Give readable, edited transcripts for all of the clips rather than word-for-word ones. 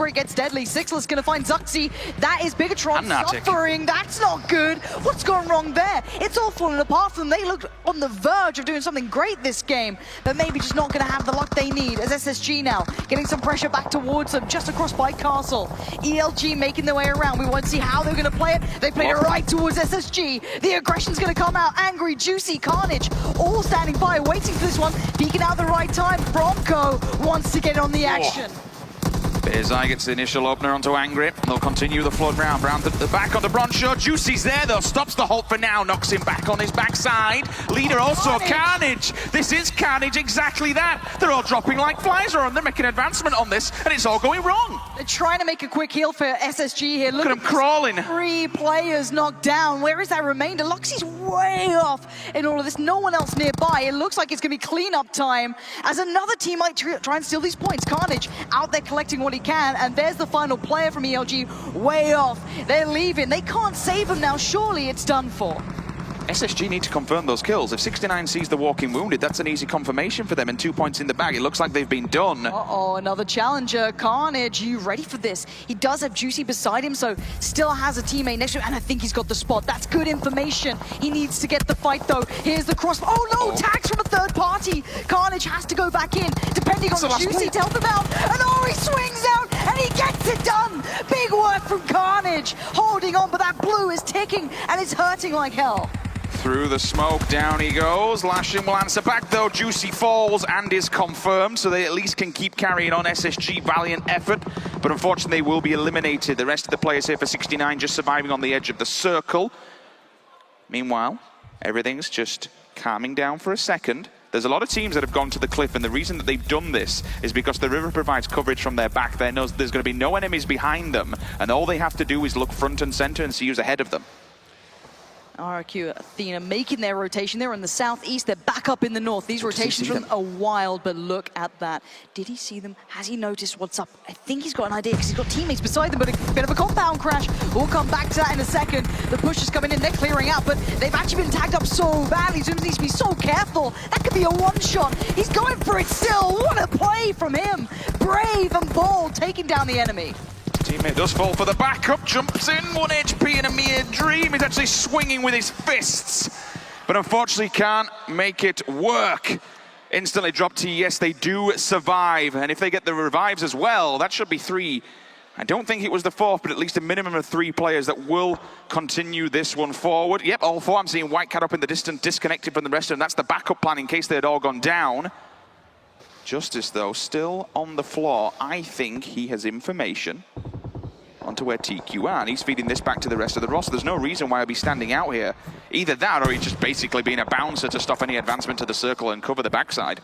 before it gets deadly. Sixless gonna find Zuxi. That is Bigatron Fnatic. suffering. That's not good. What's gone wrong there? It's all falling apart for them. They looked on the verge of doing something great this game, but maybe just not gonna have the luck they need. As SSG now getting some pressure back towards them, just across by Castle. ELG making their way around. We want to see how they're gonna play it. They played it right towards SSG. The aggression's gonna come out. Angry, Juicy, Carnage, all standing by, waiting for this one. Peeking out the right time. Bronco wants to get on the action. Bearzai gets the initial opener onto Angry. They'll continue the flood round the back on the Broncho. Juicy's there though, stops the halt for now, knocks him back on his backside. Leader also Carnage. This is Carnage, exactly that. They're all dropping like flies around. They're making advancement on this, and it's all going wrong. They're trying to make a quick heal for SSG here. Look at them crawling. 3 players knocked down. Where is that remainder? Luxie's way off in all of this. No one else nearby. It looks like it's going to be cleanup time as another team might try and steal these points. Carnage out there collecting what he can, and there's the final player from ELG way off. They're leaving. They can't save him now. Surely it's done for. SSG need to confirm those kills. If 69 sees the walking wounded, that's an easy confirmation for them, and 2 points in the bag. It looks like they've been done. Uh-oh, another challenger. Carnage, you ready for this? He does have Juicy beside him, so still has a teammate next to him, and I think he's got the spot. That's good information. He needs to get the fight, though. Here's the cross. Oh, no! Tags from a third party. Carnage has to go back in, depending on Juicy to help him out. And oh, he swings out, and he gets it done! Big work from Carnage. Holding on, but that blue is ticking, and it's hurting like hell. Through the smoke, down he goes. Lashin will answer back though. Juicy falls and is confirmed, so they at least can keep carrying on. SSG, valiant effort, but unfortunately they will be eliminated. The rest of the players here for 69 just surviving on the edge of the circle. Meanwhile, everything's just calming down for a second. There's a lot of teams that have gone to the cliff, and the reason that they've done this is because the river provides coverage from their back. There knows there's going to be no enemies behind them, and all they have to do is look front and center and see who's ahead of them. RRQ, Athena making their rotation. They're in the southeast, they're back up in the north. These rotations from are wild, but look at that. Did he see them? Has he noticed what's up? I think he's got an idea because he's got teammates beside them, but a bit of a compound crash. We'll come back to that in a second. The push is coming in, they're clearing out, but they've actually been tagged up so badly. Zooms needs to be so careful. That could be a one-shot. He's going for it still. What a play from him. Brave and bold, taking down the enemy. Teammate does fall for the backup, jumps in, 1 HP and a mere dream. He's actually swinging with his fists, but unfortunately can't make it work. Instantly dropped T. Yes, they do survive, and if they get the revives as well, that should be 3. I don't think it was the 4th, but at least a minimum of 3 players that will continue this one forward. Yep, all 4. I'm seeing White Cat up in the distance, disconnected from the rest of them. That's the backup plan in case they had all gone down. Justice, though, still on the floor. I think he has information onto where TQ are, and he's feeding this back to the rest of the roster. There's no reason why he'll be standing out here. Either that, or he's just basically being a bouncer to stop any advancement to the circle and cover the backside.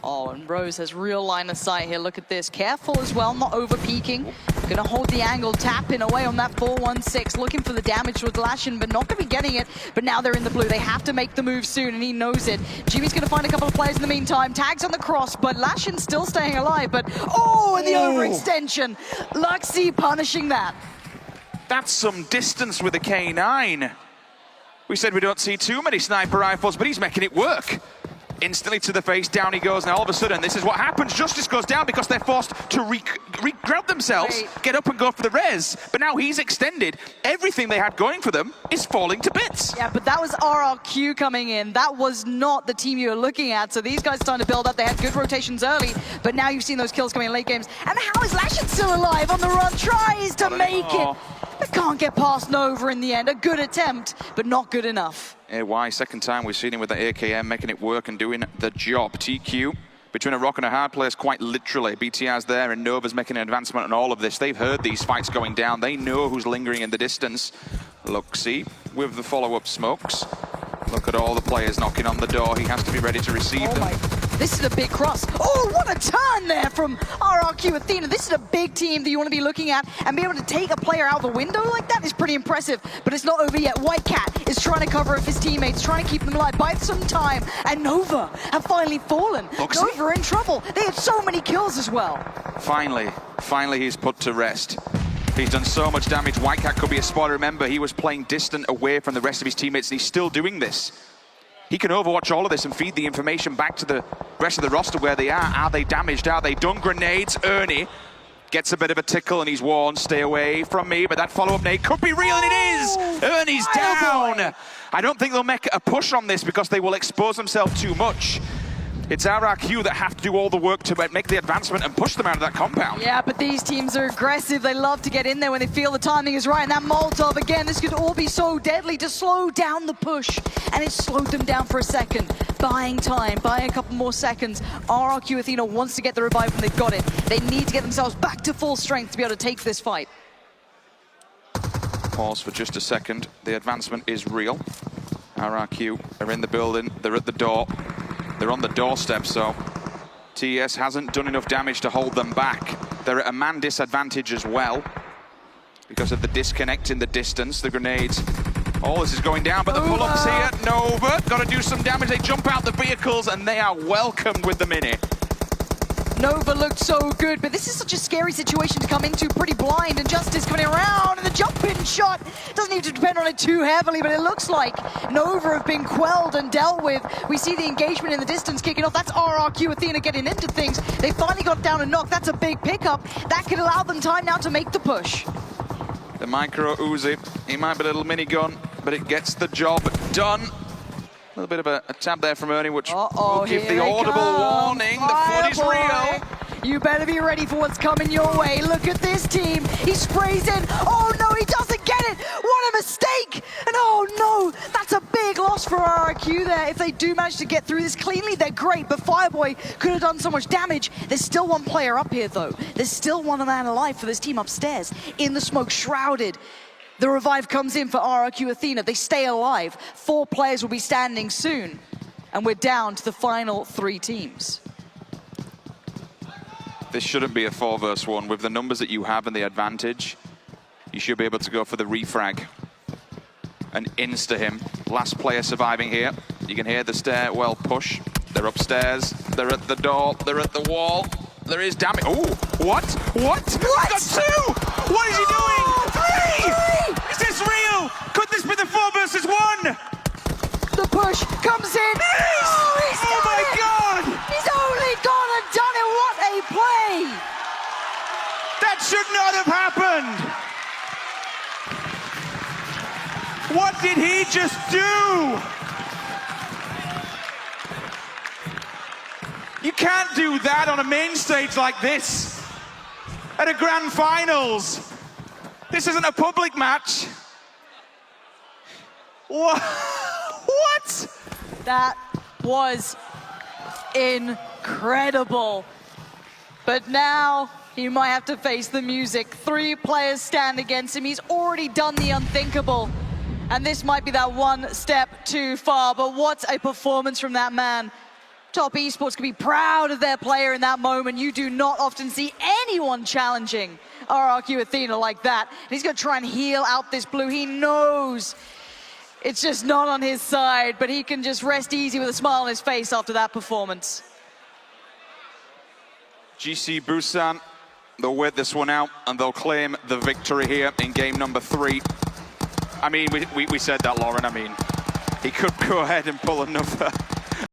Oh, and Rose has real line of sight here. Look at this. Careful as well, not over-peaking. Gonna hold the angle, tapping away on that 4-1-6, looking for the damage with Lashin, but not gonna be getting it. But now they're in the blue. They have to make the move soon, and he knows it. Jimmy's gonna find a couple of players in the meantime. Tags on the cross, but Lashin's still staying alive. But, oh, and the overextension. Luxie punishing that. That's some distance with a K9. We said we don't see too many sniper rifles, but he's making it work. Instantly to the face, down he goes. Now all of a sudden, this is what happens. Justice goes down because they're forced to re-grab themselves, get up and go for the res. But now he's extended. Everything they had going for them is falling to bits. Yeah, but that was RRQ coming in. That was not the team you were looking at. So these guys starting to build up. They had good rotations early, but now you've seen those kills coming in late games. And how is Lashin still alive on the run? Tries to make it, but can't get past Nova in the end. A good attempt, but not good enough. AY, second time we've seen him with the AKM, making it work and doing the job. TQ, between a rock and a hard place, quite literally. BTR's there and Nova's making an advancement on all of this. They've heard these fights going down. They know who's lingering in the distance. Luxie with the follow-up smokes. Look at all the players knocking on the door. He has to be ready to receive them. This is a big cross. Oh, what a turn there from RRQ Athena. This is a big team that you want to be looking at, and be able to take a player out the window like that is pretty impressive, but it's not over yet. White Cat is trying to cover up his teammates, trying to keep them alive, buy some time, and Nova have finally fallen. Nova are in trouble. They had so many kills as well. Finally he's put to rest. He's done so much damage. White Cat could be a spoiler. Remember, he was playing distant away from the rest of his teammates, and he's still doing this. He can overwatch all of this and feed the information back to the rest of the roster where they are. Are they damaged? Are they done? Grenades, Ernie. Gets a bit of a tickle and he's warned, stay away from me, but that follow-up nade could be real, and it is! Ernie's down! I don't think they'll make a push on this because they will expose themselves too much. It's RRQ that have to do all the work to make the advancement and push them out of that compound. Yeah, but these teams are aggressive. They love to get in there when they feel the timing is right. And that Molotov, again, this could all be so deadly to slow down the push. And it slowed them down for a second. Buying time, buying a couple more seconds. RRQ Athena wants to get the revive when they've got it. They need to get themselves back to full strength to be able to take this fight. Pause for just a second. The advancement is real. RRQ are in the building. They're at the door. They're on the doorstep, so TES hasn't done enough damage to hold them back. They're at a man disadvantage as well because of the disconnect in the distance, the grenades. All this is going down, but the pull-ups here. Nova, got to do some damage. They jump out the vehicles, and they are welcomed with the Mini. Nova looked so good, but this is such a scary situation to come into, pretty blind, and Justice coming around, and the jump-in shot doesn't need to depend on it too heavily, but it looks like Nova have been quelled and dealt with. We see the engagement in the distance kicking off. That's RRQ Athena getting into things. They finally got down a knock. That's a big pickup. That could allow them time now to make the push. The micro Uzi, he might be a little minigun, but it gets the job done. A little bit of a tab there from Ernie, which will give the audible warning. The flood is real. You better be ready for what's coming your way. Look at this team. He sprays in. Oh no, he doesn't get it. What a mistake. And oh no, that's a big loss for RRQ there. If they do manage to get through this cleanly, they're great. But Fireboy could have done so much damage. There's still one player up here though. There's still one man alive for this team upstairs. In the smoke, shrouded. The revive comes in for RRQ Athena. They stay alive. 4 players will be standing soon. And we're down to the final 3 teams. This shouldn't be a 4 versus 1. With the numbers that you have and the advantage, you should be able to go for the refrag and insta him. Last player surviving here. You can hear the stairwell push. They're upstairs. They're at the door. They're at the wall. There is damage. Oh, what? What? What? Got 2! What is he doing? 3! Is this real? Could this be the 4 versus 1? The push comes in. Oh my God! He's only gone and done it. What a play! That should not have happened. What did he just do? You can't do that on a main stage like this. At a grand finals. This isn't a public match. What? That was incredible. But now he might have to face the music. 3 players stand against him. He's already done the unthinkable. And this might be that one step too far. But what a performance from that man. Top Esports can be proud of their player in that moment. You do not often see anyone challenging RRQ Athena like that. And he's going to try and heal out this blue. He knows it's just not on his side, but he can just rest easy with a smile on his face after that performance. GC Busan, they'll wait this one out and they'll claim the victory here in game number 3. I mean, we said that, Lauren. I mean, he could go ahead and pull another